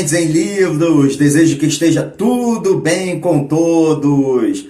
sobreviventes em livros, desejo que esteja tudo bem com todos.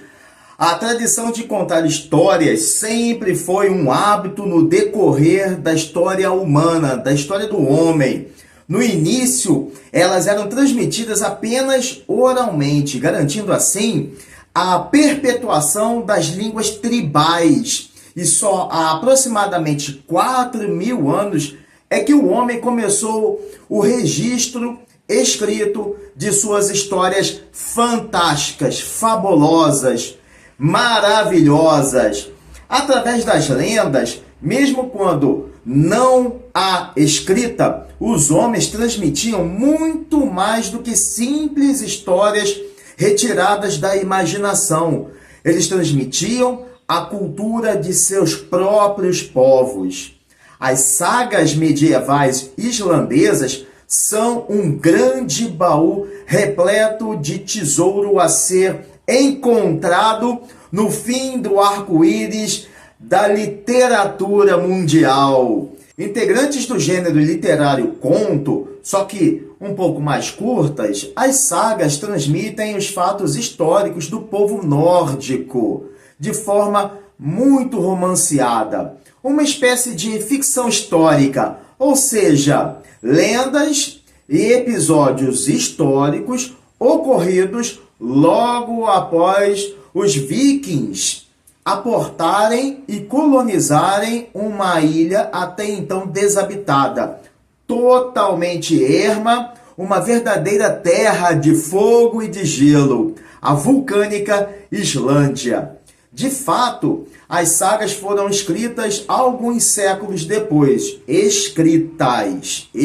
A tradição de contar histórias sempre foi um hábito no decorrer da história humana, da história do homem. No início, elas eram transmitidas apenas oralmente, garantindo assim a perpetuação das línguas tribais. E só há aproximadamente 4.000 anos é que o homem começou o registro escrito de suas histórias fantásticas, fabulosas, maravilhosas. Através das lendas, mesmo quando não há escrita, os homens transmitiam muito mais do que simples histórias retiradas da imaginação. Eles transmitiam a cultura de seus próprios povos. As sagas medievais islandesas são um grande baú repleto de tesouro a ser encontrado no fim do arco-íris da literatura mundial. Integrantes do gênero literário conto, só que um pouco mais curtas, as sagas transmitem os fatos históricos do povo nórdico de forma muito romanceada. Uma espécie de ficção histórica, ou seja, lendas e episódios históricos ocorridos logo após os vikings aportarem e colonizarem uma ilha até então desabitada, totalmente erma, uma verdadeira terra de fogo e de gelo, a vulcânica Islândia. De fato, as sagas foram escritas alguns séculos depois, escritas,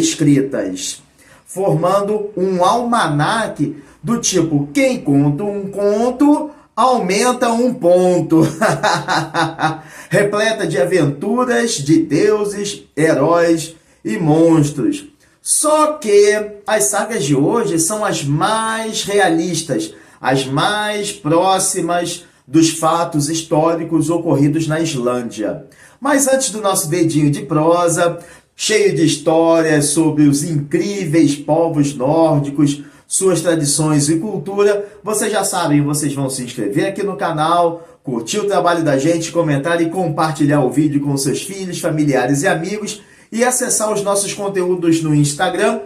formando um almanaque do tipo, quem conta um conto aumenta um ponto. Repleta de aventuras de deuses, heróis e monstros. Só que as sagas de hoje são as mais realistas, as mais próximas dos fatos históricos ocorridos na Islândia. Mas antes do nosso dedinho de prosa, cheio de histórias sobre os incríveis povos nórdicos, suas tradições e cultura, vocês já sabem, vocês vão se inscrever aqui no canal, curtir o trabalho da gente, comentar e compartilhar o vídeo com seus filhos, familiares e amigos e acessar os nossos conteúdos no Instagram,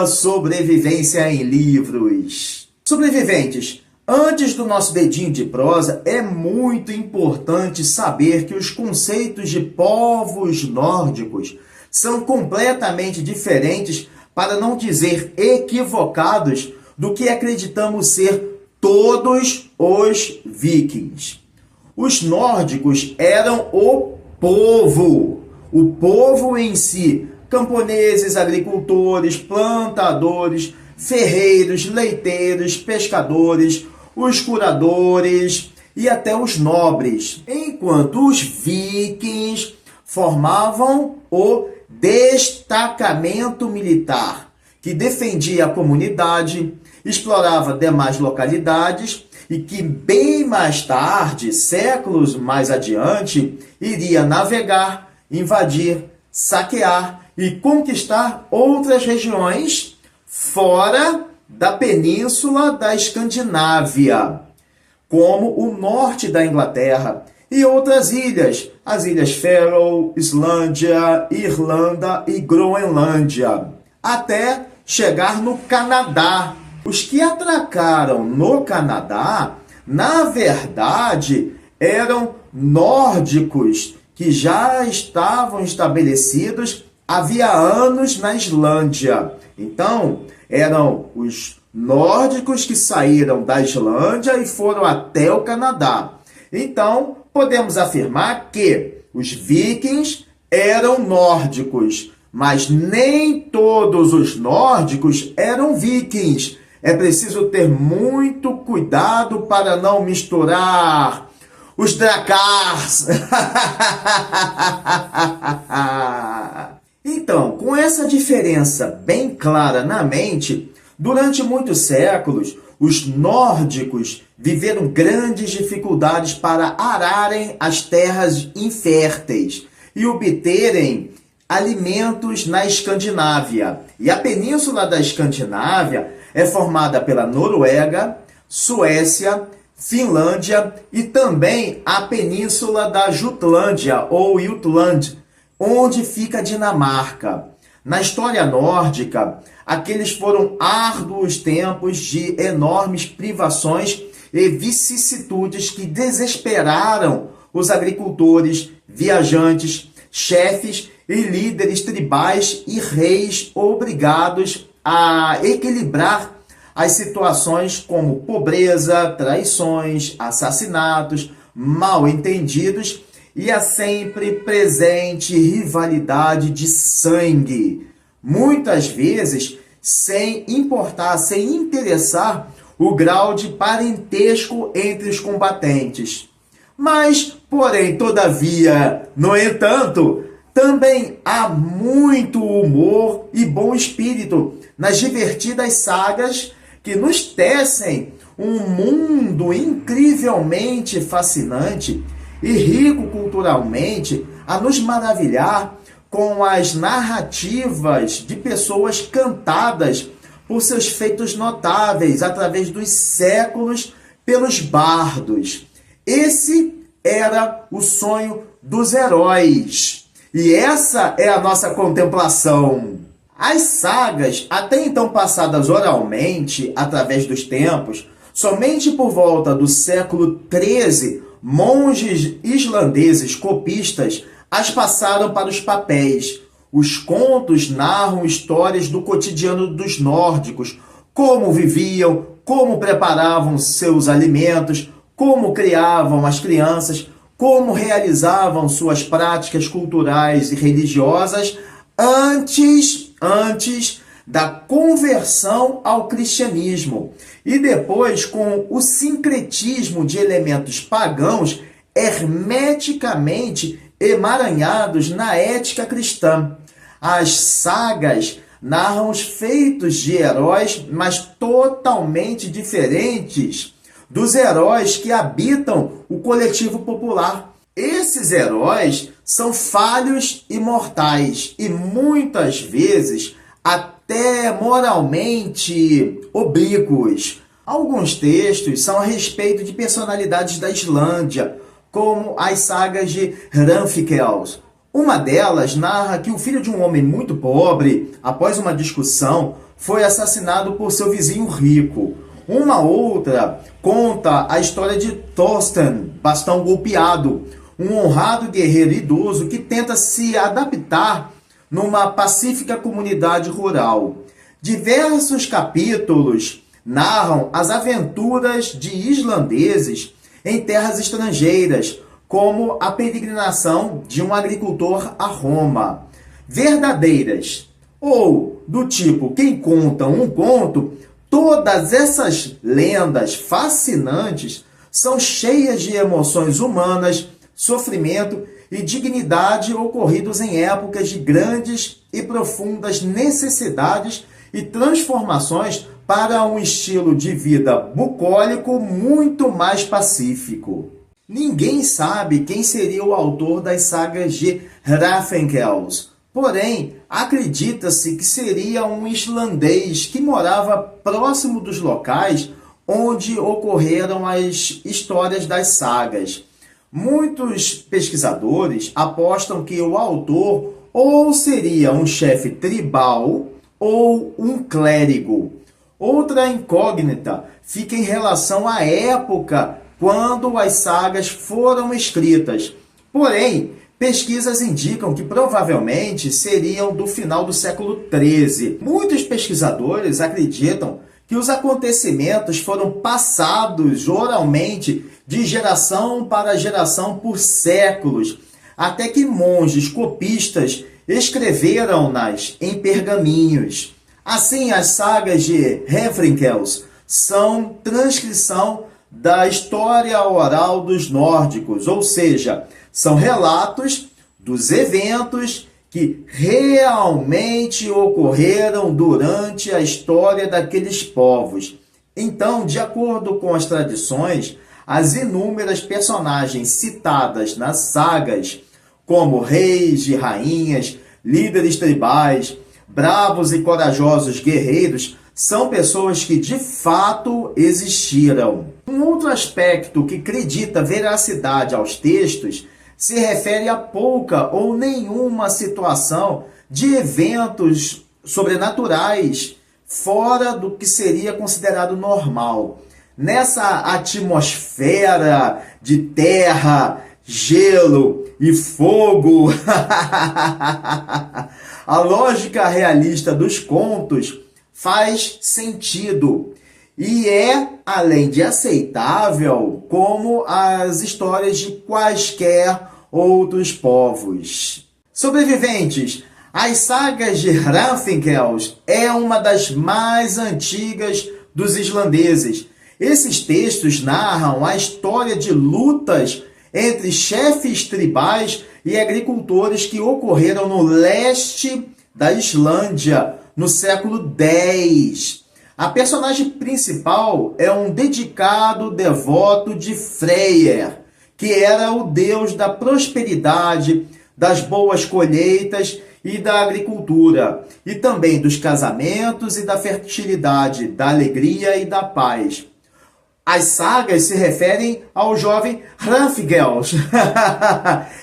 @Sobrevivência em Livros. Sobreviventes, antes do nosso dedinho de prosa, é muito importante saber que os conceitos de povos nórdicos são completamente diferentes, para não dizer equivocados, do que acreditamos ser todos os vikings. Os nórdicos eram o povo em si, camponeses, agricultores, plantadores, ferreiros, leiteiros, pescadores, os curadores e até os nobres, enquanto os vikings formavam o destacamento militar, que defendia a comunidade, explorava demais localidades e que bem mais tarde, séculos mais adiante, iria navegar, invadir, saquear e conquistar outras regiões fora da península da Escandinávia, como o norte da Inglaterra e outras ilhas, as ilhas Faroe, Islândia, Irlanda e Groenlândia, até chegar no Canadá. Os que atracaram no Canadá, na verdade, eram nórdicos que já estavam estabelecidos havia anos na Islândia. Então, eram os nórdicos que saíram da Islândia e foram até o Canadá. Então, podemos afirmar que os vikings eram nórdicos, mas nem todos os nórdicos eram vikings. É preciso ter muito cuidado para não misturar os Drakars. Então, com essa diferença bem clara na mente, durante muitos séculos, os nórdicos viveram grandes dificuldades para ararem as terras inférteis e obterem alimentos na Escandinávia. E a península da Escandinávia é formada pela Noruega, Suécia, Finlândia e também a península da Jutlândia ou Jutland, onde fica a Dinamarca. Na história nórdica, aqueles foram árduos tempos de enormes privações e vicissitudes que desesperaram os agricultores, viajantes, chefes e líderes tribais e reis obrigados a equilibrar as situações como pobreza, traições, assassinatos, mal-entendidos e a sempre presente rivalidade de sangue, muitas vezes sem importar, sem interessar o grau de parentesco entre os combatentes. Mas, porém, todavia, no entanto, também há muito humor e bom espírito nas divertidas sagas que nos tecem um mundo incrivelmente fascinante e rico culturalmente a nos maravilhar com as narrativas de pessoas cantadas por seus feitos notáveis através dos séculos pelos bardos. Esse era o sonho dos heróis. E essa é a nossa contemplação. As sagas, até então passadas oralmente, através dos tempos, somente por volta do século XIII, monges islandeses copistas as passaram para os papéis. Os contos narram histórias do cotidiano dos nórdicos, como viviam, como preparavam seus alimentos, como criavam as crianças, como realizavam suas práticas culturais e religiosas antes da conversão ao cristianismo e depois com o sincretismo de elementos pagãos hermeticamente emaranhados na ética cristã. As sagas narram os feitos de heróis, mas totalmente diferentes dos heróis que habitam o coletivo popular. Esses heróis são falhos e mortais e muitas vezes até moralmente oblíquos. Alguns textos são a respeito de personalidades da Islândia, como as sagas de Hraunfjall. Uma delas narra que o filho de um homem muito pobre, após uma discussão, foi assassinado por seu vizinho rico. Uma outra conta a história de Thorsten, bastão golpeado, um honrado guerreiro idoso que tenta se adaptar numa pacífica comunidade rural. Diversos capítulos narram as aventuras de islandeses em terras estrangeiras, como a peregrinação de um agricultor a Roma. Verdadeiras, ou do tipo quem conta um conto, todas essas lendas fascinantes são cheias de emoções humanas, sofrimento e dignidade ocorridos em épocas de grandes e profundas necessidades e transformações para um estilo de vida bucólico muito mais pacífico. Ninguém sabe quem seria o autor das sagas de Hraunfjall, porém, acredita-se que seria um islandês que morava próximo dos locais onde ocorreram as histórias das sagas. Muitos pesquisadores apostam que o autor ou seria um chefe tribal ou um clérigo. Outra incógnita fica em relação à época quando as sagas foram escritas. Porém, pesquisas indicam que provavelmente seriam do final do século XIII. Muitos pesquisadores acreditam que os acontecimentos foram passados oralmente de geração para geração por séculos, até que monges copistas escreveram-nas em pergaminhos. Assim, as sagas de Hraunfjall são transcrição da história oral dos nórdicos, ou seja, são relatos dos eventos que realmente ocorreram durante a história daqueles povos. Então, de acordo com as tradições, as inúmeras personagens citadas nas sagas, como reis e rainhas, líderes tribais, bravos e corajosos guerreiros, são pessoas que de fato existiram. Um outro aspecto que acredita veracidade aos textos se refere a pouca ou nenhuma situação de eventos sobrenaturais fora do que seria considerado normal. Nessa atmosfera de terra, gelo e fogo, a lógica realista dos contos faz sentido e é, além de aceitável, como as histórias de quaisquer outros povos. Sobreviventes. As sagas de Hrathfingels é uma das mais antigas dos islandeses. Esses textos narram a história de lutas entre chefes tribais e agricultores que ocorreram no leste da Islândia, no século X. A personagem principal é um dedicado devoto de Freyr, que era o deus da prosperidade, das boas colheitas e da agricultura, e também dos casamentos e da fertilidade, da alegria e da paz. As sagas se referem ao jovem Hrathfingels,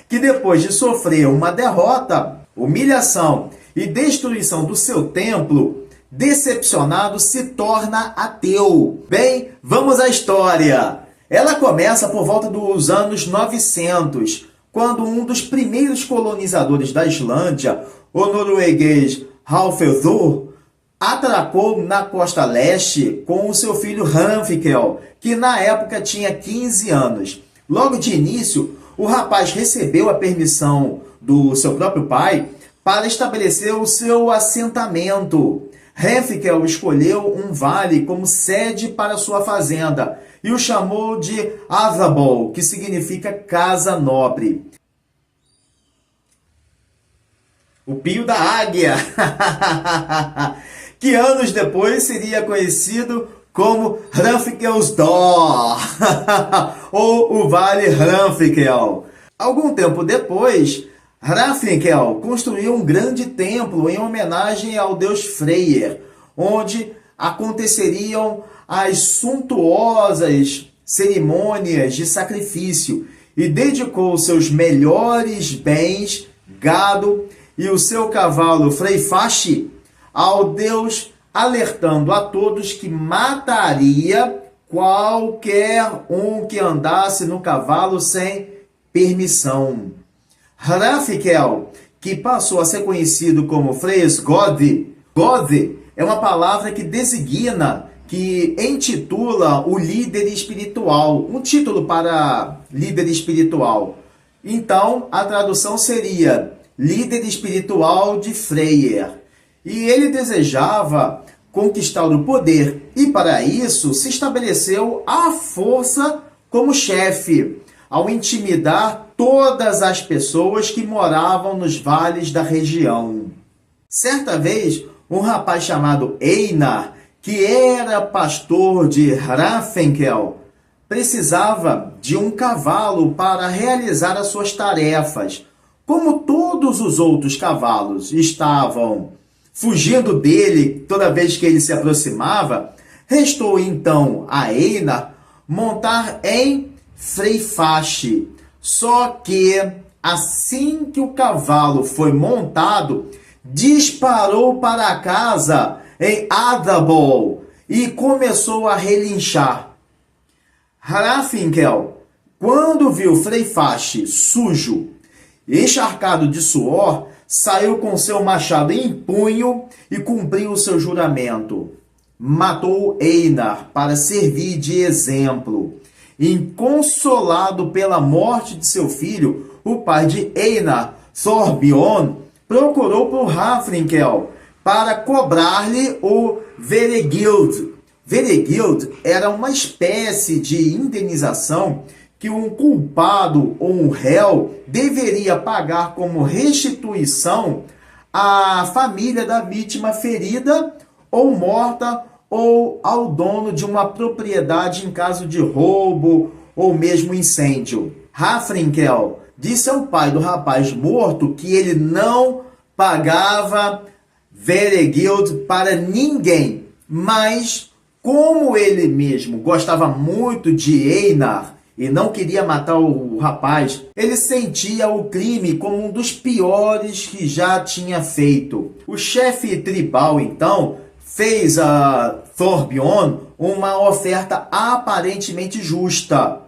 que depois de sofrer uma derrota, humilhação e destruição do seu templo, decepcionado se torna ateu. Bem, vamos à história. Ela começa por volta dos anos 900, quando um dos primeiros colonizadores da Islândia, o norueguês Halfdur, atracou na costa leste com o seu filho Hrathfingel, que na época tinha 15 anos. Logo de início, o rapaz recebeu a permissão do seu próprio pai para estabelecer o seu assentamento. Hrathfingel escolheu um vale como sede para sua fazenda e o chamou de Aðabol, que significa casa nobre. O pio da águia, que anos depois seria conhecido como Hrathfingelsdor, ou o Vale Hrathfingel. Algum tempo depois, Hrathfingel construiu um grande templo em homenagem ao deus Freyr, onde aconteceriam as suntuosas cerimônias de sacrifício, e dedicou seus melhores bens, gado e o seu cavalo Freyfashi ao deus, alertando a todos que mataria qualquer um que andasse no cavalo sem permissão. Hrathfingel, que passou a ser conhecido como Freysgod. God é uma palavra que designa, que intitula o líder espiritual, um título para líder espiritual. Então, a tradução seria líder espiritual de Freyr. E ele desejava conquistar o poder, e para isso se estabeleceu à força como chefe, ao intimidar todas as pessoas que moravam nos vales da região. Certa vez, um rapaz chamado Einar, que era pastor de Hrathfingel, precisava de um cavalo para realizar as suas tarefas. Como todos os outros cavalos estavam fugindo dele toda vez que ele se aproximava, restou então a Einar montar em Freyfashi. Só que, assim que o cavalo foi montado, disparou para a casa em Aðabol e começou a relinchar. Hrathfingel, quando viu Freyfashi sujo, encharcado de suor, saiu com seu machado em punho e cumpriu o seu juramento. Matou Einar para servir de exemplo. Inconsolado pela morte de seu filho, o pai de Einar, Thorbjorn, procurou por Hrathfingel para cobrar-lhe o veregild. Veregild era uma espécie de indenização que um culpado ou um réu deveria pagar como restituição à família da vítima ferida ou morta, ou ao dono de uma propriedade em caso de roubo ou mesmo incêndio. Hrathfingel disse ao pai do rapaz morto que ele não pagava Veregild para ninguém, mas como ele mesmo gostava muito de Einar e não queria matar o rapaz, ele sentia o crime como um dos piores que já tinha feito. O chefe tribal, então, fez a Thorbjorn uma oferta aparentemente justa.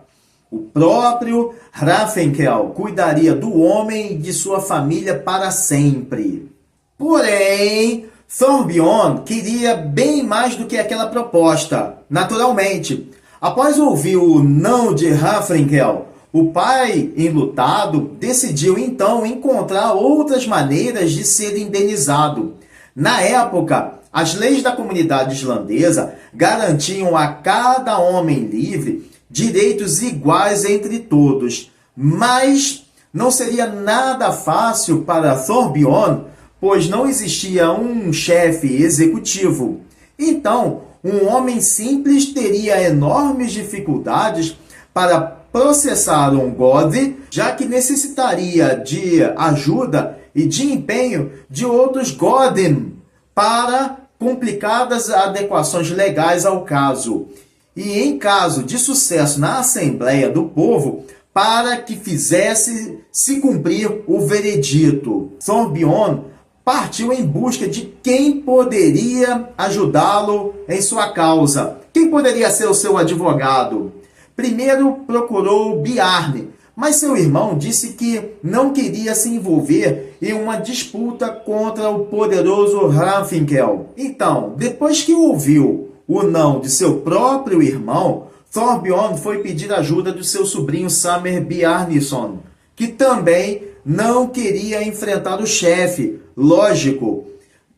O próprio Hrafnkel cuidaria do homem e de sua família para sempre. Porém, Thorbjorn queria bem mais do que aquela proposta. Naturalmente, após ouvir o não de Hrafnkel, o pai, enlutado, decidiu então encontrar outras maneiras de ser indenizado. Na época, as leis da comunidade islandesa garantiam a cada homem livre direitos iguais entre todos, mas não seria nada fácil para Thorbjorn, pois não existia um chefe executivo. Então, um homem simples teria enormes dificuldades para processar um God, já que necessitaria de ajuda e de empenho de outros Godim para complicadas adequações legais ao caso. E em caso de sucesso na Assembleia do Povo, para que fizesse se cumprir o veredito. Thorbjorn partiu em busca de quem poderia ajudá-lo em sua causa. Quem poderia ser o seu advogado? Primeiro procurou Bjarne, mas seu irmão disse que não queria se envolver em uma disputa contra o poderoso Hrafnkel. Então, depois que ouviu o não de seu próprio irmão, Thorbjorn foi pedir ajuda do seu sobrinho Samer Bjarnason, que também não queria enfrentar o chefe, lógico,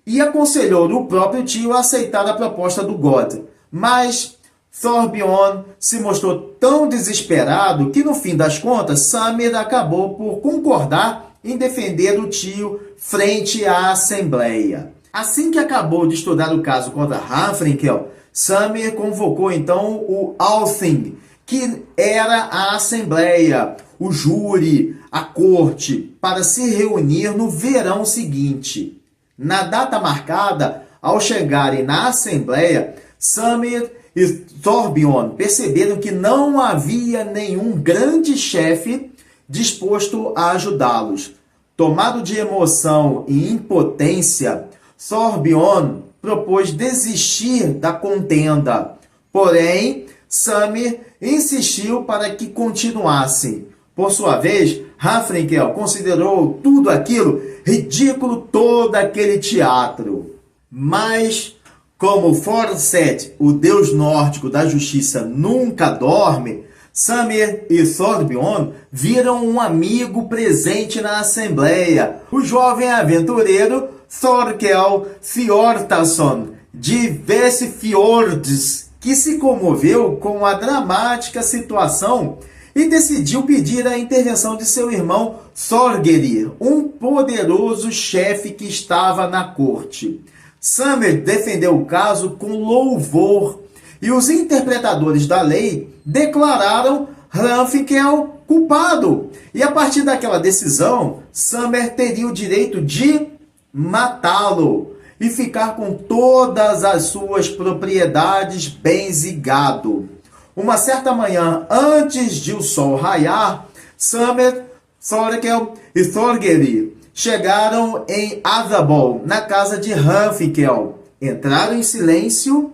e aconselhou o próprio tio a aceitar a proposta do God. Mas Thorbjorn se mostrou tão desesperado que, no fim das contas, Samer acabou por concordar em defender o tio frente à Assembleia. Assim que acabou de estudar o caso contra Hrafnkel, Samer convocou então o Althing, que era a Assembleia, o júri, a corte, para se reunir no verão seguinte. Na data marcada, ao chegarem na Assembleia, Samer e Thorbjorn perceberam que não havia nenhum grande chefe disposto a ajudá-los. Tomado de emoção e impotência, Thorbjorn propôs desistir da contenda. Porém, Samer insistiu para que continuassem. Por sua vez, Hrafnkel considerou tudo aquilo ridículo, todo aquele teatro. Mas, como Forset, o deus nórdico da justiça, nunca dorme, Samer e Thorbjorn viram um amigo presente na Assembleia, o jovem aventureiro Thorkel Fjortason, de Vesfjords, que se comoveu com a dramática situação e decidiu pedir a intervenção de seu irmão Thorgeir, um poderoso chefe que estava na corte. Samer defendeu o caso com louvor e os interpretadores da lei declararam Hrafnkel culpado. E a partir daquela decisão, Samer teria o direito de matá-lo e ficar com todas as suas propriedades, bens e gado. Uma certa manhã, antes de o sol raiar, Samer, Thorkel e Thorgeir chegaram em Adabol, na casa de Hrafnkel. Entraram em silêncio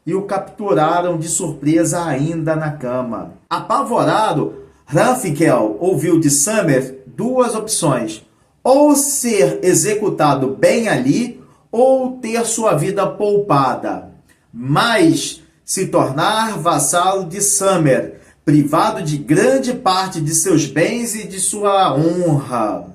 e o capturaram de surpresa ainda na cama. Apavorado, Hrafnkel ouviu de Samer duas opções: ou ser executado bem ali, ou ter sua vida poupada. Mas se tornar vassalo de Samer, privado de grande parte de seus bens e de sua honra.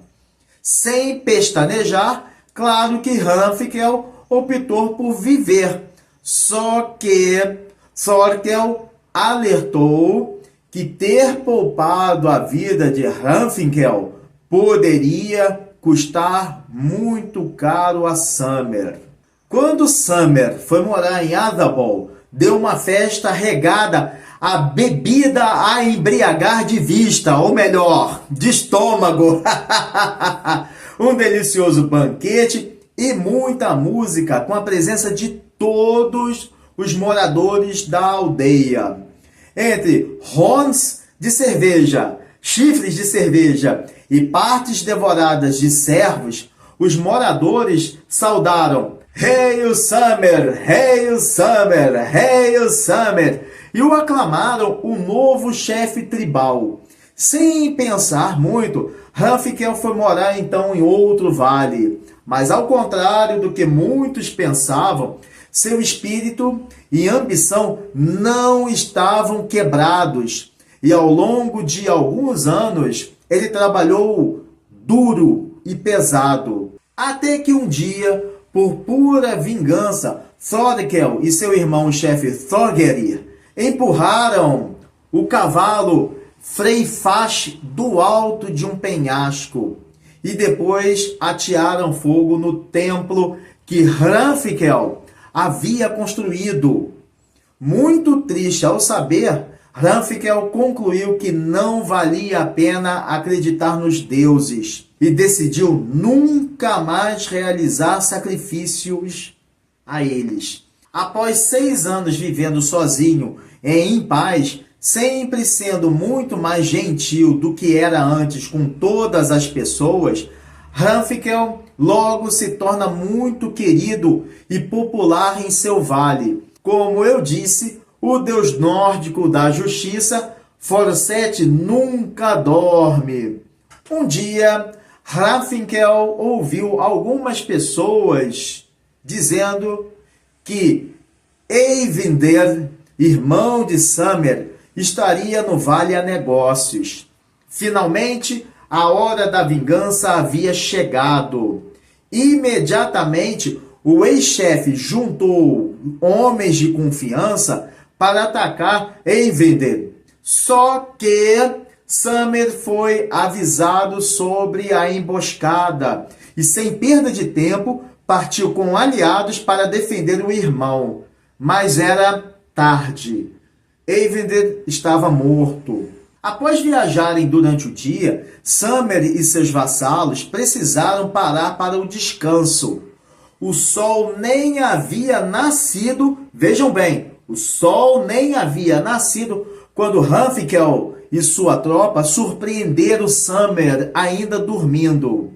Sem pestanejar, claro que Hrafnkel optou por viver. Só que Thorkel alertou que ter poupado a vida de Hrafnkel poderia custar muito caro a Samer. Quando Samer foi morar em Adabol, deu uma festa regada a bebida a embriagar de vista, ou melhor, de estômago. um delicioso banquete e muita música com a presença de todos os moradores da aldeia. Entre horns de cerveja, chifres de cerveja e partes devoradas de servos, os moradores saudaram Hail Summer, Hail Summer, Hail Summer e o aclamaram o novo chefe tribal. Sem pensar muito, Hrunfkel foi morar então em outro vale. Mas ao contrário do que muitos pensavam, seu espírito e ambição não estavam quebrados. E ao longo de alguns anos, ele trabalhou duro e pesado. Até que um dia, por pura vingança, Thorkel e seu irmão-chefe Thorgeir empurraram o cavalo Freyfash do alto de um penhasco e depois atearam fogo no templo que Hrunfkel havia construído. Muito triste ao saber, Hrunfkel concluiu que não valia a pena acreditar nos deuses e decidiu nunca mais realizar sacrifícios a eles. Após 6 anos vivendo sozinho e em paz, sempre sendo muito mais gentil do que era antes com todas as pessoas, Hrunfkel logo se torna muito querido e popular em seu vale. Como eu disse, o deus nórdico da justiça, Forset, nunca dorme. Um dia, Hrunfkel ouviu algumas pessoas dizendo que Eyvindir, irmão de Summer, estaria no vale a negócios. Finalmente, a hora da vingança havia chegado. Imediatamente, o ex-chefe juntou homens de confiança para atacar Eyvindir. Só que Summer foi avisado sobre a emboscada e, sem perda de tempo, partiu com aliados para defender o irmão. Mas era tarde. Eyvindir estava morto. Após viajarem durante o dia, Summer e seus vassalos precisaram parar para o descanso. O sol nem havia nascido, vejam bem, o sol nem havia nascido quando Hrunfkel e sua tropa surpreenderam Summer ainda dormindo.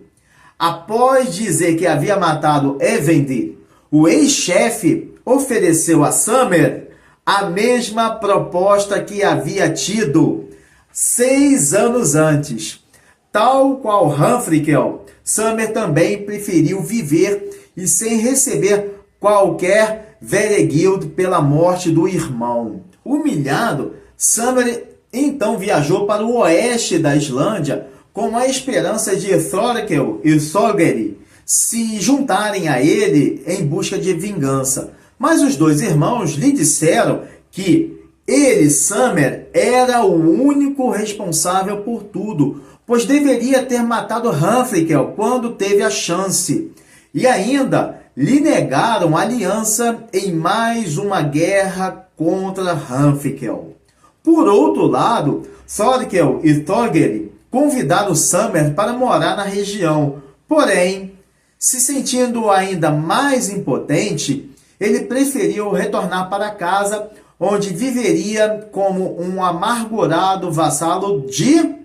Após dizer que havia matado Eyvindir, o ex-chefe ofereceu a Summer a mesma proposta que havia tido 6 anos antes. Tal qual Hrunfkel, Summer também preferiu viver e sem receber qualquer Veregild pela morte do irmão. Humilhado, Summer então viajou para o oeste da Islândia com a esperança de Thorkel e Thorgeir se juntarem a ele em busca de vingança. Mas os dois irmãos lhe disseram que ele, Summer, era o único responsável por tudo, pois deveria ter matado Hrunfkel quando teve a chance. E ainda lhe negaram aliança em mais uma guerra contra Hrunfkel. Por outro lado, Thorkel e Thorgeir convidaram Summer para morar na região. Porém, se sentindo ainda mais impotente, ele preferiu retornar para casa, onde viveria como um amargurado vassalo de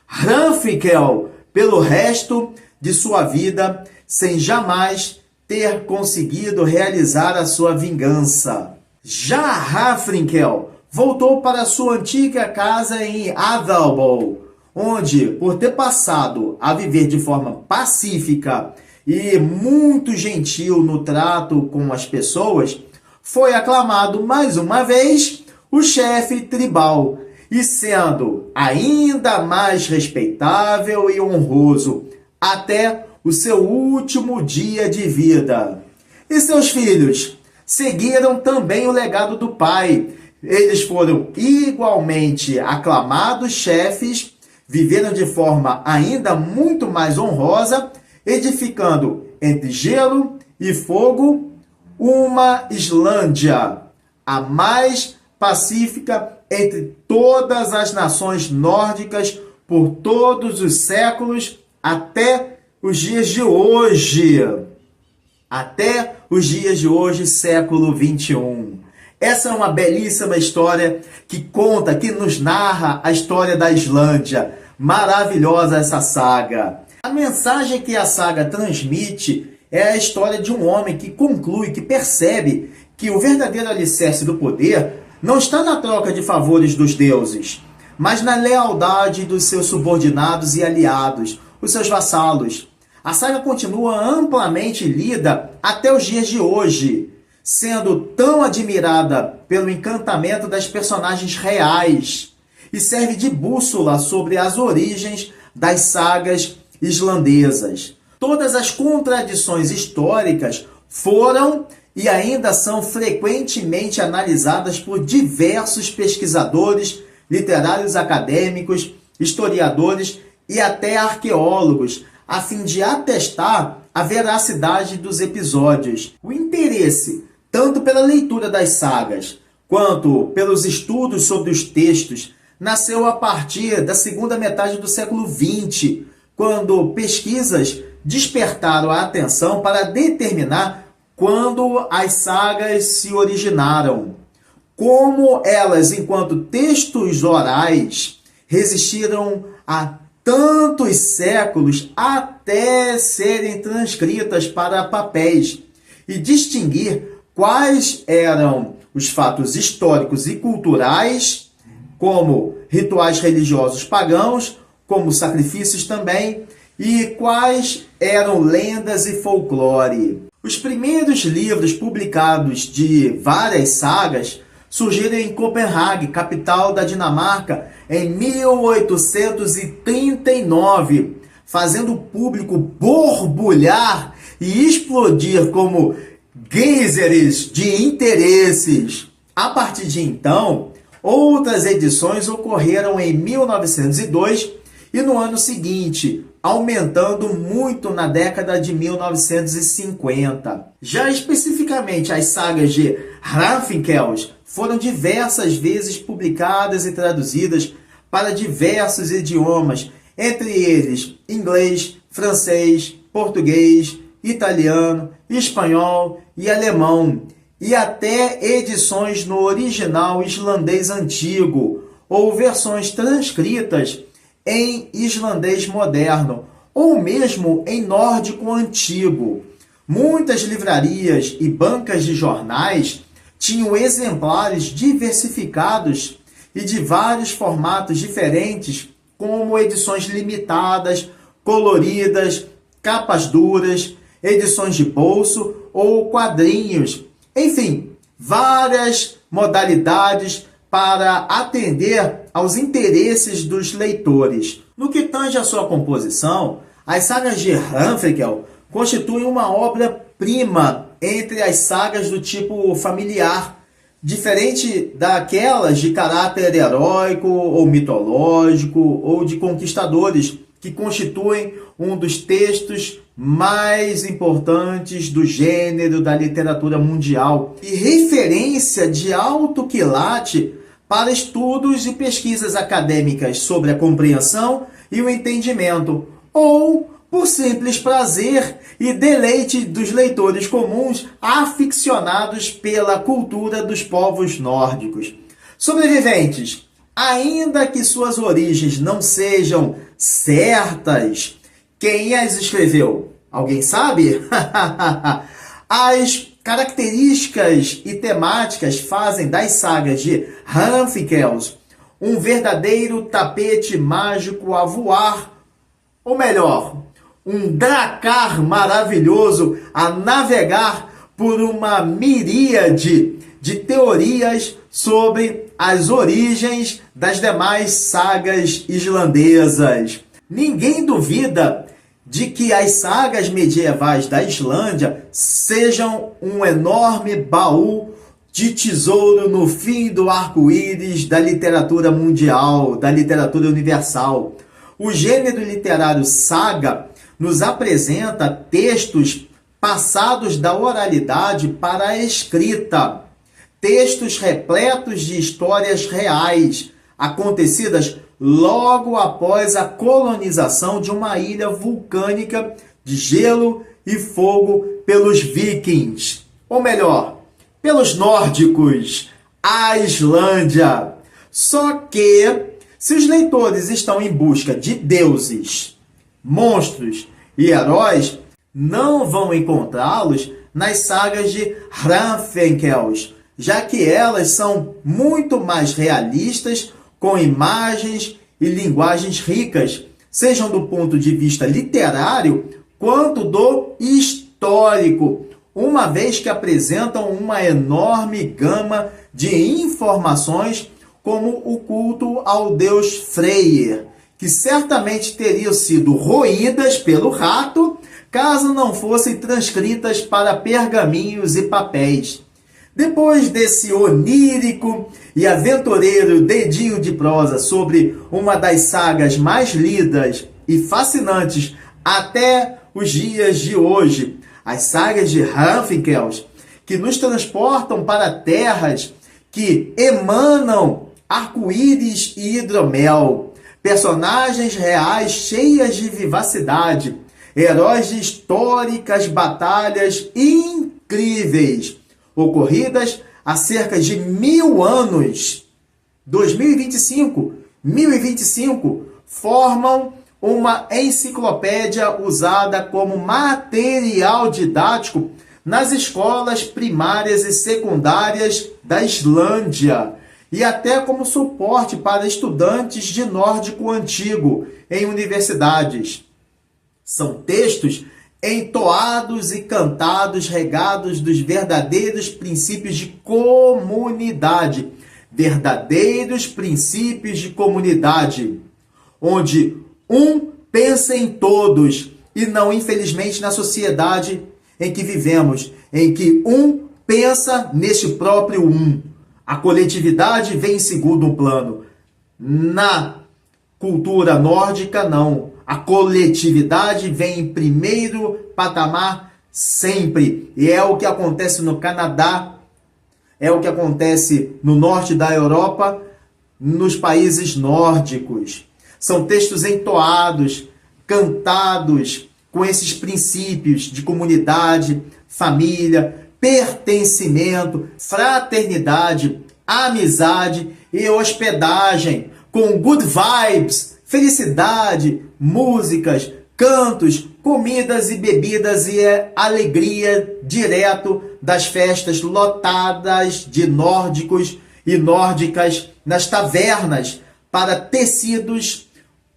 Hrunfkel pelo resto de sua vida, sem jamais ter conseguido realizar a sua vingança. Já Hrunfkel voltou para sua antiga casa em Adalbol, onde, por ter passado a viver de forma pacífica e muito gentil no trato com as pessoas, foi aclamado mais uma vez o chefe tribal, e sendo ainda mais respeitável e honroso até o seu último dia de vida. E seus filhos seguiram também o legado do pai. Eles foram igualmente aclamados chefes, viveram de forma ainda muito mais honrosa, edificando entre gelo e fogo uma Islândia, a mais pacífica entre todas as nações nórdicas por todos os séculos, até os dias de hoje, até os dias de hoje, século 21. Essa é uma belíssima história que conta, que nos narra a história da Islândia. Maravilhosa essa saga. A mensagem que a saga transmite é a história de um homem que conclui, que percebe que o verdadeiro alicerce do poder não está na troca de favores dos deuses, mas na lealdade dos seus subordinados e aliados, os seus vassalos. A saga continua amplamente lida até os dias de hoje, sendo tão admirada pelo encantamento das personagens reais e serve de bússola sobre as origens das sagas islandesas. Todas as contradições históricas foram e ainda são frequentemente analisadas por diversos pesquisadores, literários acadêmicos, historiadores e até arqueólogos, a fim de atestar a veracidade dos episódios. O interesse, tanto pela leitura das sagas, quanto pelos estudos sobre os textos, nasceu a partir da segunda metade do século XX, quando pesquisas despertaram a atenção para determinar quando as sagas se originaram, como elas, enquanto textos orais, resistiram a tantos séculos até serem transcritas para papéis, e distinguir quais eram os fatos históricos e culturais, como rituais religiosos pagãos, como sacrifícios também, e quais eram lendas e folclore. Os primeiros livros publicados de várias sagas surgiram em Copenhague, capital da Dinamarca, em 1839, fazendo o público borbulhar e explodir como geysers de interesses. A partir de então, outras edições ocorreram em 1902 e no ano seguinte, aumentando muito na década de 1950. Já especificamente as sagas de Hraðfinkels foram diversas vezes publicadas e traduzidas para diversos idiomas, entre eles inglês, francês, português, italiano, espanhol e alemão, e até edições no original islandês antigo, ou versões transcritas em islandês moderno, ou mesmo em nórdico antigo. Muitas livrarias e bancas de jornais tinham exemplares diversificados e de vários formatos diferentes, como edições limitadas, coloridas, capas duras, edições de bolso ou quadrinhos. Enfim, várias modalidades para atender aos interesses dos leitores. No que tange à sua composição, as sagas de Hraðfinkels constituem uma obra-prima entre as sagas do tipo familiar, diferente daquelas de caráter heróico ou mitológico ou de conquistadores, que constituem um dos textos mais importantes do gênero da literatura mundial e referência de alto quilate para estudos e pesquisas acadêmicas sobre a compreensão e o entendimento, ou por simples prazer e deleite dos leitores comuns aficionados pela cultura dos povos nórdicos. Sobreviventes, ainda que suas origens não sejam certas, quem as escreveu? Alguém sabe? As características e temáticas fazem das sagas de Hraðfinkels um verdadeiro tapete mágico a voar, ou melhor, um dracar maravilhoso a navegar por uma miríade de teorias sobre as origens das demais sagas islandesas. Ninguém duvida de que as sagas medievais da Islândia sejam um enorme baú de tesouro no fim do arco-íris da literatura mundial, da literatura universal. O gênero literário saga nos apresenta textos passados da oralidade para a escrita, textos repletos de histórias reais, acontecidas logo após a colonização de uma ilha vulcânica de gelo e fogo pelos vikings, ou melhor, pelos nórdicos, a Islândia. Só que, se os leitores estão em busca de deuses, monstros e heróis, não vão encontrá-los nas sagas de Hrafnkels, já que elas são muito mais realistas, com imagens e linguagens ricas, sejam do ponto de vista literário quanto do histórico, uma vez que apresentam uma enorme gama de informações, como o culto ao deus Freyr, que certamente teriam sido roídas pelo rato, caso não fossem transcritas para pergaminhos e papéis. Depois desse onírico e aventureiro dedinho de prosa sobre uma das sagas mais lidas e fascinantes até os dias de hoje, as sagas de Hrafnkels, que nos transportam para terras que emanam arco-íris e hidromel, personagens reais cheias de vivacidade, heróis de históricas batalhas incríveis, ocorridas há cerca de 1000 anos. 1025, formam uma enciclopédia usada como material didático nas escolas primárias e secundárias da Islândia e até como suporte para estudantes de nórdico antigo em universidades. São textos entoados e cantados, regados dos verdadeiros princípios de comunidade. Verdadeiros princípios de comunidade, onde um pensa em todos e não, infelizmente, na sociedade em que vivemos, em que um pensa neste próprio um. A coletividade vem em segundo plano. Na cultura nórdica, não. A coletividade vem em primeiro patamar sempre. E é o que acontece no Canadá, é o que acontece no norte da Europa, nos países nórdicos. São textos entoados, cantados, com esses princípios de comunidade, família, pertencimento, fraternidade, amizade e hospedagem, com good vibes, felicidade, músicas, cantos, comidas e bebidas e alegria direto das festas lotadas de nórdicos e nórdicas nas tavernas para tecidos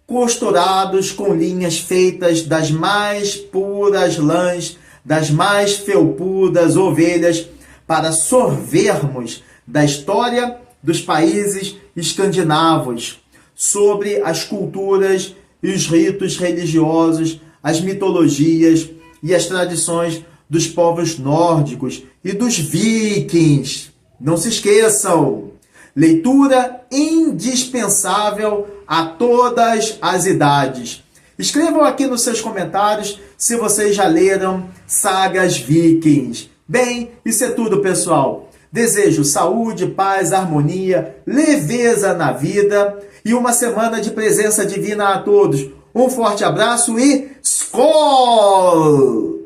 costurados com linhas feitas das mais puras lãs, das mais felpudas ovelhas, para sorvermos da história dos países escandinavos, sobre as culturas e os ritos religiosos, as mitologias e as tradições dos povos nórdicos e dos vikings. Não se esqueçam! Leitura indispensável a todas as idades. Escrevam aqui nos seus comentários se vocês já leram sagas vikings. Bem, isso é tudo, pessoal. Desejo saúde, paz, harmonia, leveza na vida e uma semana de presença divina a todos. Um forte abraço e skol!